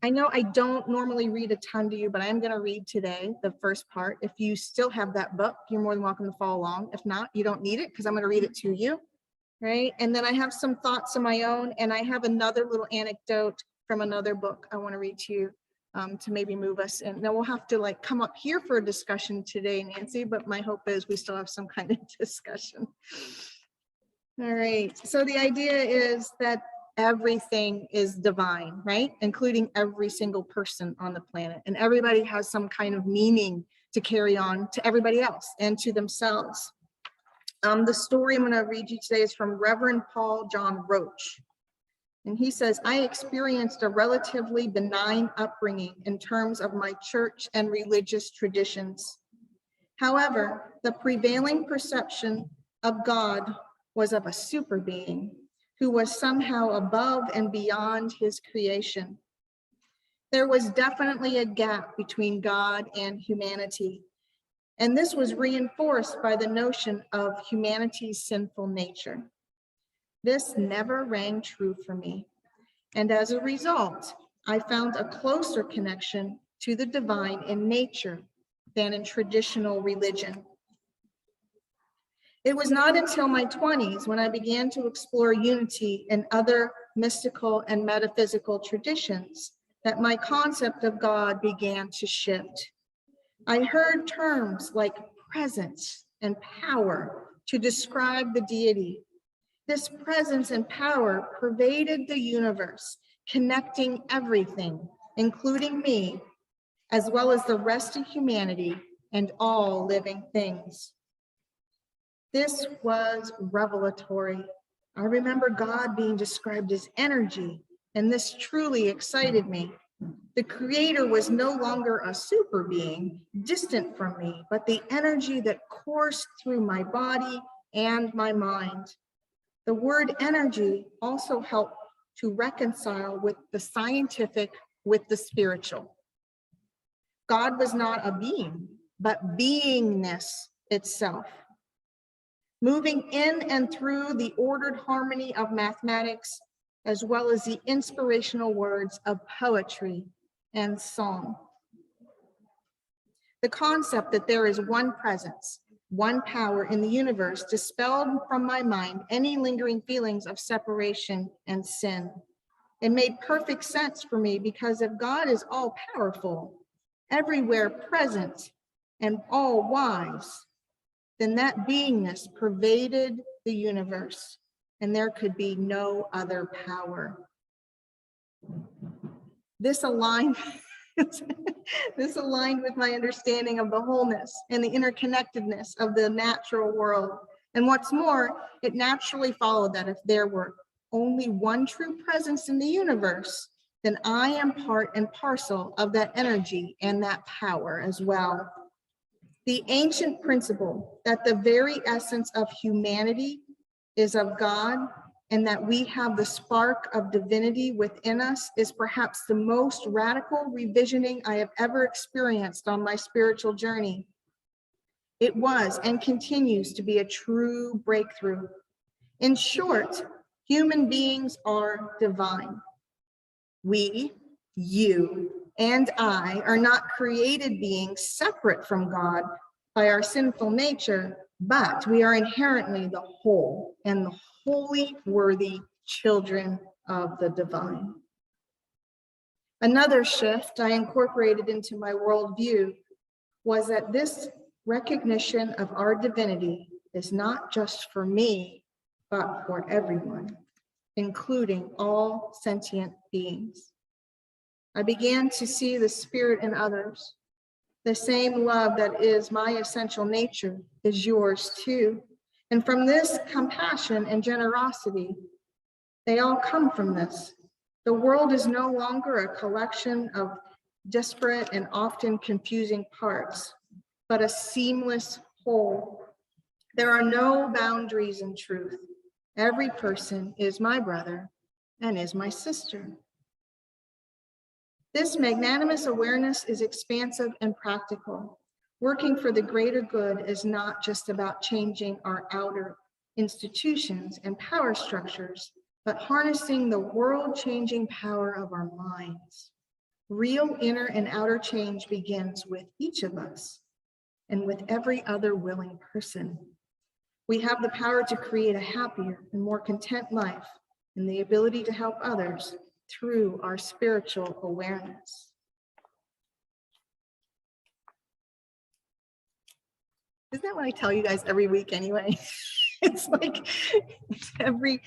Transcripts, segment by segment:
I know I don't normally read a ton to you, but I am going to read today the first part. If you still have that book, you're more than welcome to follow along. If not, you don't need it because I'm going to read it to you, right? And then I have some thoughts of my own, and I have another little anecdote from another book I want to read to you to maybe move us. And then we'll have to like come up here for a discussion today, Nancy, but my hope is we still have some kind of discussion. All right, so the idea is that everything is divine, right? Including every single person on the planet. And everybody has some kind of meaning to carry on to everybody else and to themselves. The story I'm going to read you today is from Reverend Paul John Roach. And he says, I experienced a relatively benign upbringing in terms of my church and religious traditions. However, the prevailing perception of God was of a super being who was somehow above and beyond his creation. There was definitely a gap between God and humanity, and this was reinforced by the notion of humanity's sinful nature. This never rang true for me, and as a result, I found a closer connection to the divine in nature than in traditional religion. It was not until my 20s when I began to explore unity in other mystical and metaphysical traditions that my concept of God began to shift. I heard terms like presence and power to describe the deity. This presence and power pervaded the universe, connecting everything, including me, as well as the rest of humanity and all living things. This was revelatory. I remember God being described as energy, and this truly excited me. The Creator was no longer a super being, distant from me, but the energy that coursed through my body and my mind. The word energy also helped to reconcile with the scientific with the spiritual. God was not a being, but beingness itself. Moving in and through the ordered harmony of mathematics, as well as the inspirational words of poetry and song. The concept that there is one presence, one power in the universe dispelled from my mind any lingering feelings of separation and sin. It made perfect sense for me because if God is all powerful, everywhere present, and all wise, then that beingness pervaded the universe, and there could be no other power. This aligned with my understanding of the wholeness and the interconnectedness of the natural world. And what's more, it naturally followed that if there were only one true presence in the universe, then I am part and parcel of that energy and that power as well. The ancient principle that the very essence of humanity is of God and that we have the spark of divinity within us is perhaps the most radical revisioning I have ever experienced on my spiritual journey. It was and continues to be a true breakthrough. In short, human beings are divine. We, you, and I are not created beings separate from God by our sinful nature, but we are inherently the whole and the wholly worthy children of the divine. Another shift I incorporated into my worldview was that this recognition of our divinity is not just for me, but for everyone, including all sentient beings. I began to see the spirit in others. The same love that is my essential nature is yours too. And from this compassion and generosity, they all come from this. The world is no longer a collection of disparate and often confusing parts, but a seamless whole. There are no boundaries in truth. Every person is my brother and is my sister. This magnanimous awareness is expansive and practical. Working for the greater good is not just about changing our outer institutions and power structures, but harnessing the world-changing power of our minds. Real inner and outer change begins with each of us and with every other willing person. We have the power to create a happier and more content life and the ability to help others through our spiritual awareness. Isn't that what I tell you guys every week anyway? It's like it's every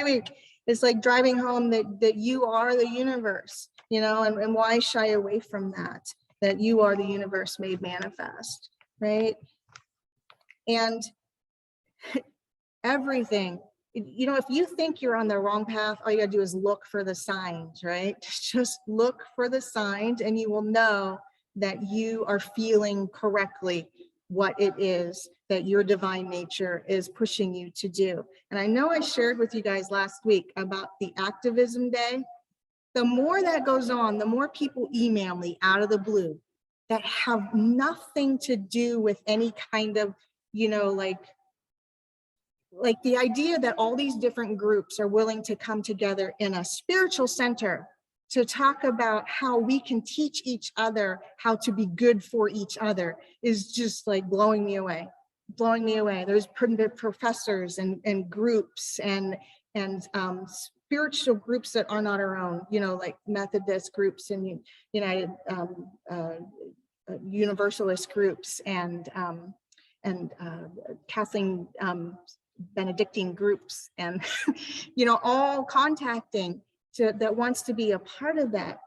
week. It's like driving home that you are the universe, you know, and why shy away from that you are the universe made manifest, right? And everything, you know, if you think you're on the wrong path, all you gotta do is look for the signs, right? Just look for the signs and you will know that you are feeling correctly what it is that your divine nature is pushing you to do. And I know I shared with you guys last week about the activism day. The more that goes on, the more people email me out of the blue that have nothing to do with any kind of, you know, like the idea that all these different groups are willing to come together in a spiritual center to talk about how we can teach each other how to be good for each other is just like blowing me away. There's professors and groups and spiritual groups that are not our own, you know, like Methodist groups and United Universalist groups and Catholic Benedictine groups and you know, all contacting that wants to be a part of that.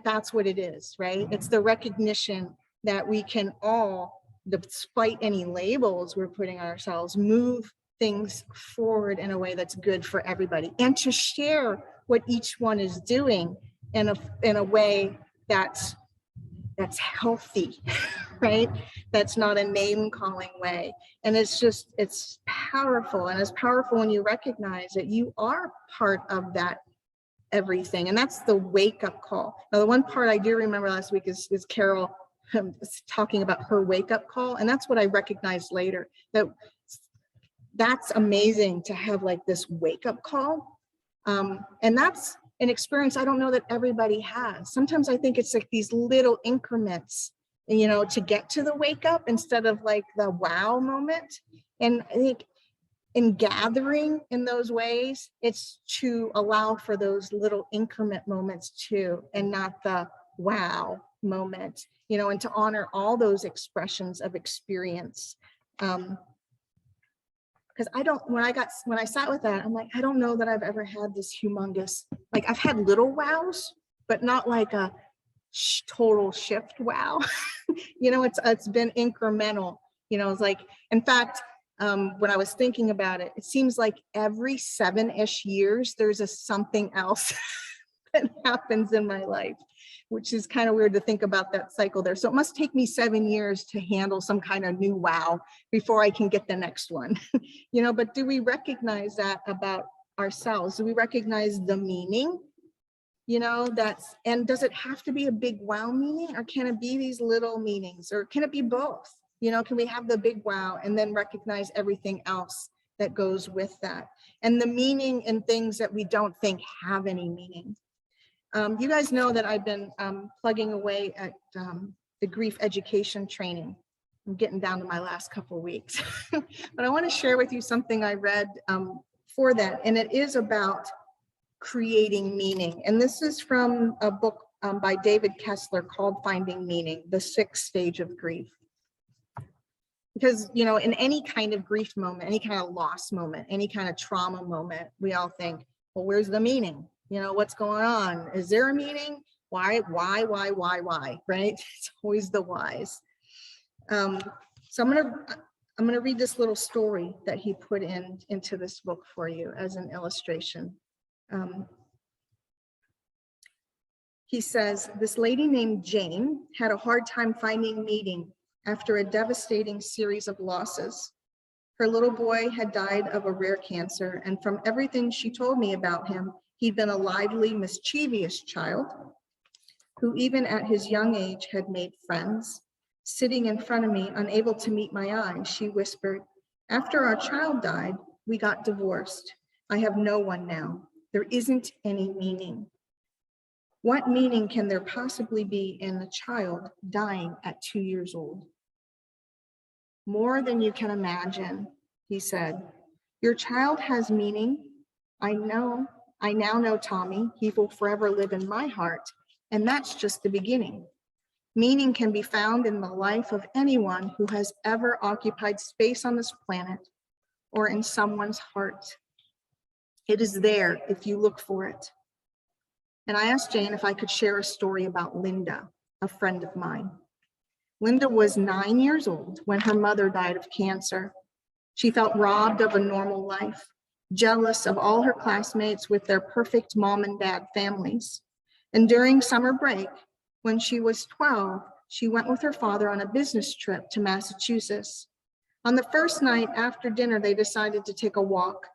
That's what it is, right? It's the recognition that we can all, despite any labels we're putting on ourselves, move things forward in a way that's good for everybody, and to share what each one is doing in a way that's healthy, right? That's not a name-calling way. And it's powerful, and it's powerful when you recognize that you are part of that everything. And that's the wake-up call. Now, the one part I do remember last week is Carol talking about her wake-up call, and that's what I recognized later, that's amazing to have like this wake-up call. And that's an experience I don't know that everybody has. Sometimes I think it's like these little increments, you know, to get to the wake up instead of like the wow moment. And I think in gathering in those ways, it's to allow for those little increment moments too, and not the wow moment, you know, and to honor all those expressions of experience. Because when I sat with that, I'm like, I don't know that I've ever had this humongous, like I've had little wows, but not like a total shift wow. You know, it's been incremental, you know. It's like, in fact, when I was thinking about it, it seems like every 7-ish years, there's something else that happens in my life, which is kind of weird to think about that cycle there. So it must take me 7 years to handle some kind of new wow before I can get the next one. You know, but do we recognize that about ourselves? Do we recognize the meaning? You know, and does it have to be a big wow meaning, or can it be these little meanings, or can it be both? You know, can we have the big wow and then recognize everything else that goes with that, and the meaning in things that we don't think have any meaning? You guys know that I've been plugging away at the grief education training. I'm getting down to my last couple of weeks, but I want to share with you something I read for that, and it is about creating meaning. And this is from a book by David Kessler called Finding Meaning, the 6th Stage of Grief. Because, you know, in any kind of grief moment, any kind of loss moment, any kind of trauma moment, we all think, well, where's the meaning? You know, what's going on? Is there a meaning? Why, right? It's always the whys. So I'm gonna read this little story that he put into this book for you as an illustration. He says, this lady named Jane had a hard time finding meaning after a devastating series of losses. Her little boy had died of a rare cancer, and from everything she told me about him, he'd been a lively, mischievous child who even at his young age had made friends. Sitting in front of me, unable to meet my eyes, she whispered, after our child died, we got divorced. I have no one now. There isn't any meaning. What meaning can there possibly be in a child dying at 2 years old? More than you can imagine, he said. Your child has meaning. I now know Tommy. He will forever live in my heart. And that's just the beginning. Meaning can be found in the life of anyone who has ever occupied space on this planet or in someone's heart. It is there if you look for it. And I asked Jane if I could share a story about Linda, a friend of mine. Linda was 9 years old when her mother died of cancer. She felt robbed of a normal life, jealous of all her classmates with their perfect mom and dad families. And during summer break, when she was 12, she went with her father on a business trip to Massachusetts. On the first night after dinner, they decided to take a walk.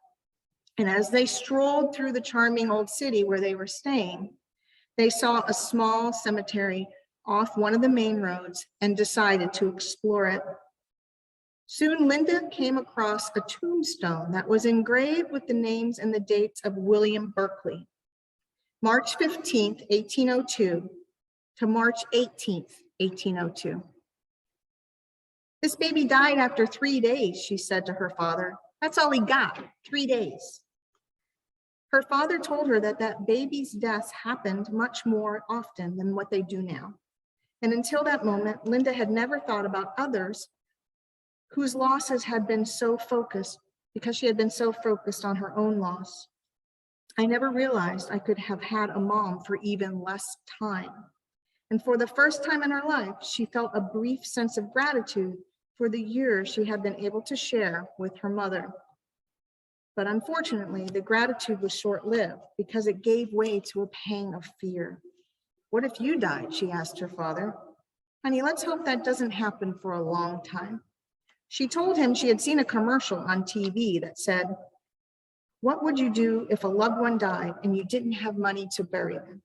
And as they strolled through the charming old city where they were staying, they saw a small cemetery off one of the main roads and decided to explore it. Soon Linda came across a tombstone that was engraved with the names and the dates of William Berkeley, March 15th, 1802 to March 18th, 1802. This baby died after 3 days, she said to her father. That's all he got, 3 days. Her father told her that that baby's deaths happened much more often than what they do now. And until that moment, Linda had never thought about others whose losses had been so focused because she had been so focused on her own loss. I never realized I could have had a mom for even less time. And for the first time in her life, she felt a brief sense of gratitude for the years she had been able to share with her mother. But unfortunately, the gratitude was short-lived because it gave way to a pang of fear. What if you died? She asked her father. Honey, let's hope that doesn't happen for a long time. She told him she had seen a commercial on TV that said, what would you do if a loved one died and you didn't have money to bury them?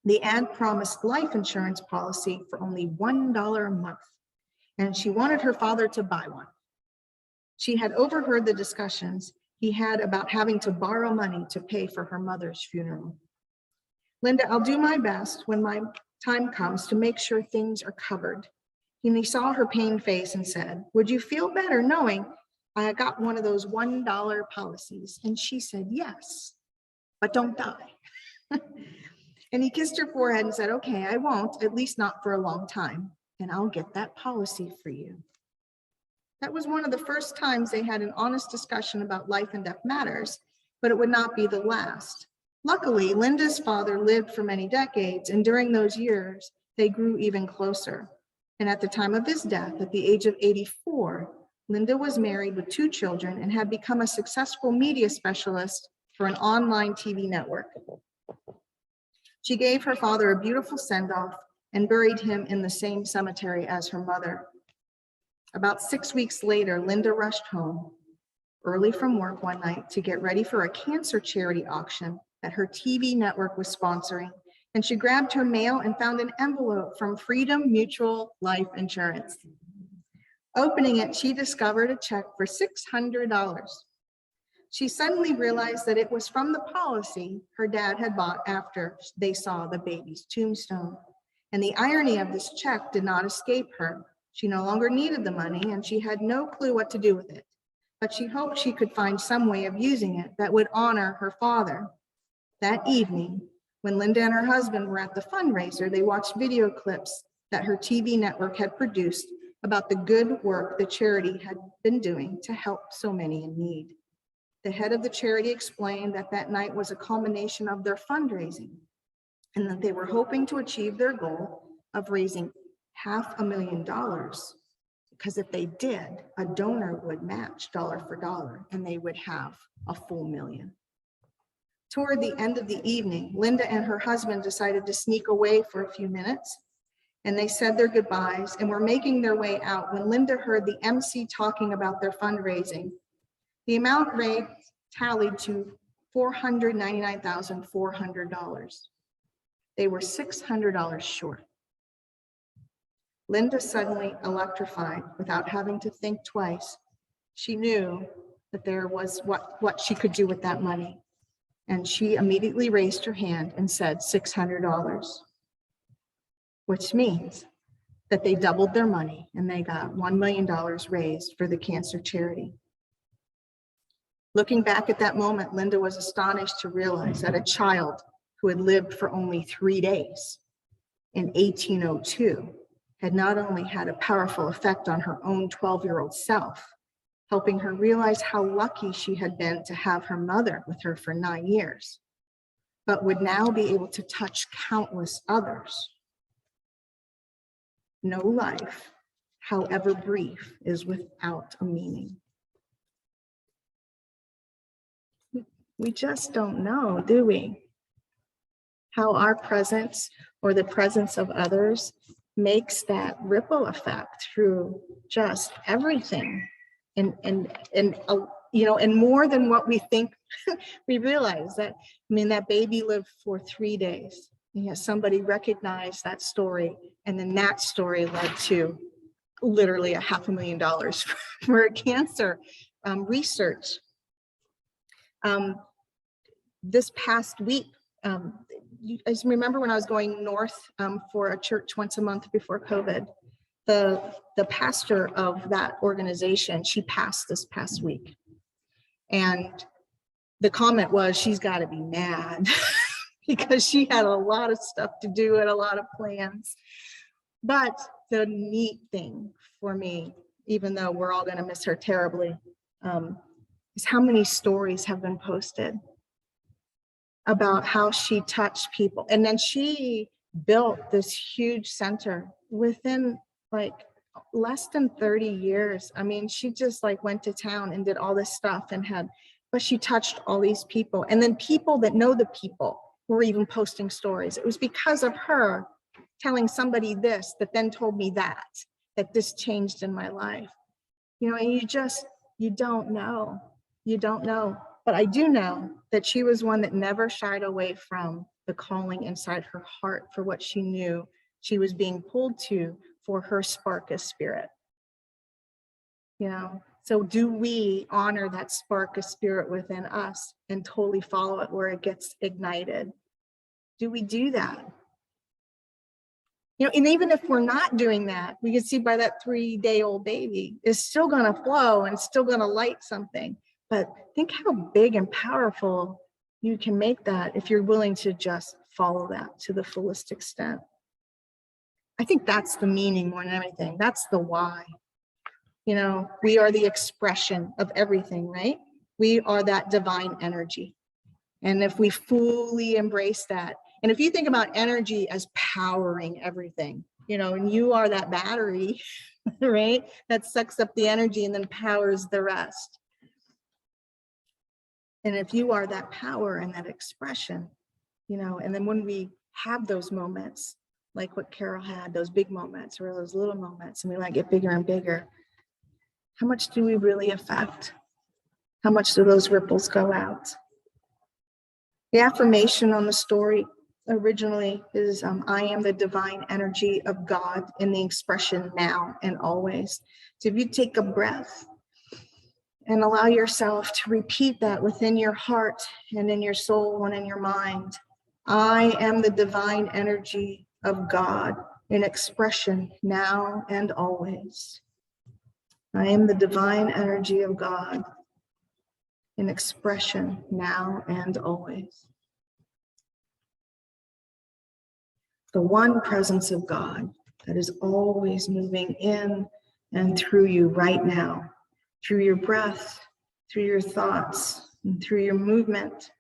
The ad promised life insurance policy for only $1 a month, and she wanted her father to buy one. She had overheard the discussions he had about having to borrow money to pay for her mother's funeral. Linda, I'll do my best when my time comes to make sure things are covered. And he saw her pained face and said, would you feel better knowing I got one of those $1 policies? And she said, yes, but don't die. And he kissed her forehead and said, okay, I won't, at least not for a long time, and I'll get that policy for you. That was one of the first times they had an honest discussion about life and death matters, but it would not be the last. Luckily, Linda's father lived for many decades, and during those years, they grew even closer. And at the time of his death, at the age of 84, Linda was married with 2 children and had become a successful media specialist for an online TV network. She gave her father a beautiful send-off and buried him in the same cemetery as her mother. About 6 weeks later, Linda rushed home early from work one night to get ready for a cancer charity auction that her TV network was sponsoring. And she grabbed her mail and found an envelope from Freedom Mutual Life Insurance. Opening it, she discovered a check for $600. She suddenly realized that it was from the policy her dad had bought after they saw the baby's tombstone. And the irony of this check did not escape her. She no longer needed the money and she had no clue what to do with it. But she hoped she could find some way of using it that would honor her father. That evening, when Linda and her husband were at the fundraiser, they watched video clips that her TV network had produced about the good work the charity had been doing to help so many in need. The head of the charity explained that that night was a culmination of their fundraising and that they were hoping to achieve their goal of raising $500,000, because if they did, a donor would match dollar for dollar and they would have a full million. Toward the end of the evening, Linda and her husband decided to sneak away for a few minutes, and they said their goodbyes and were making their way out when Linda heard the MC talking about their fundraising. The amount raised tallied to $499,400. They were $600 short. Linda suddenly electrified without having to think twice. She knew that there was what she could do with that money. And she immediately raised her hand and said $600, which means that they doubled their money and they got $1 million raised for the cancer charity. Looking back at that moment, Linda was astonished to realize that a child who had lived for only 3 days in 1802 had not only had a powerful effect on her own 12-year-old self, helping her realize how lucky she had been to have her mother with her for 9 years, but would now be able to touch countless others. No life, however brief, is without a meaning. We just don't know, do we? How our presence or the presence of others makes that ripple effect through just everything. And more than what we think. We realize that, that baby lived for 3 days. And yet somebody recognized that story, and then that story led to literally $500,000 for cancer research. This past week, you guys remember when I was going north for a church once a month before COVID, the pastor of that organization, she passed this past week. And the comment was, she's got to be mad because she had a lot of stuff to do and a lot of plans. But the neat thing for me, even though we're all going to miss her terribly, is how many stories have been posted about how she touched people. And then she built this huge center within like less than 30 years. She just like went to town and did all this stuff but she touched all these people. And then people that know the people were even posting stories. It was because of her telling somebody this, that then told me that this changed in my life. And you don't know. You don't know. But I do know that she was one that never shied away from the calling inside her heart for what she knew she was being pulled to for her spark of spirit. So do we honor that spark of spirit within us and totally follow it where it gets ignited? Do we do that? And even if we're not doing that, we can see by that 3-day-old baby is still going to flow and still going to light something. But think how big and powerful you can make that if you're willing to just follow that to the fullest extent. I think that's the meaning more than anything. That's the why. We are the expression of everything, right? We are that divine energy. And if we fully embrace that, and if you think about energy as powering everything, and you are that battery, right? That sucks up the energy and then powers the rest. And if you are that power and that expression, and then when we have those moments, like what Carol had, those big moments or those little moments, and we like get bigger and bigger, how much do we really affect? How much do those ripples go out? The affirmation on the story originally is, I am the divine energy of God in the expression now and always. So if you take a breath and allow yourself to repeat that within your heart and in your soul and in your mind, I am the divine energy of God in expression now and always. I am the divine energy of God in expression now and always. The one presence of God that is always moving in and through you right now, through your breath, through your thoughts, and through your movement.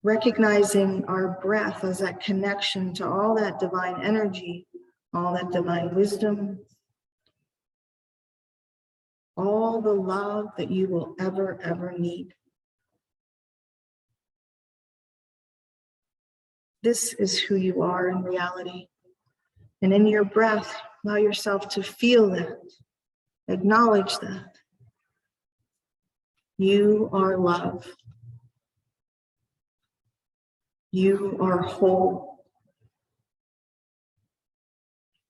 Recognizing our breath as that connection to all that divine energy, all that divine wisdom, all the love that you will ever need. This is who you are in reality. And in your breath, allow yourself to feel that, acknowledge that. You are love. You are whole.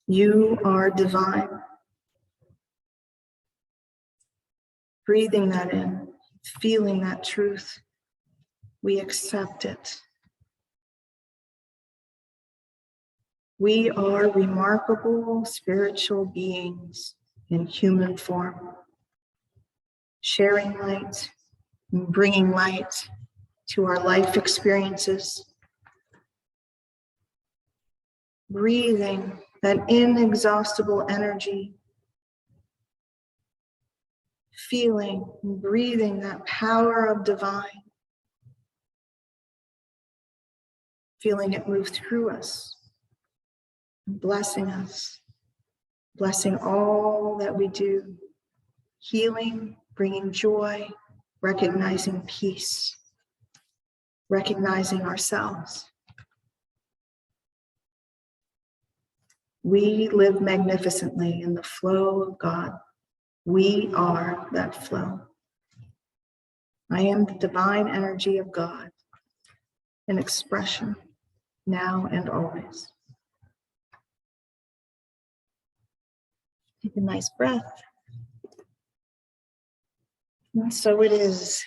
You are divine. Breathing that in, feeling that truth. We accept it. We are remarkable spiritual beings in human form, sharing light and bringing light to our life experiences. Breathing that inexhaustible energy, feeling and breathing that power of divine, feeling it move through us, blessing us, blessing all that we do, healing, bringing joy, recognizing peace, recognizing ourselves. We live magnificently in the flow of God. We are that flow. I am the divine energy of God, an expression now and always. Take a nice breath. And so it is.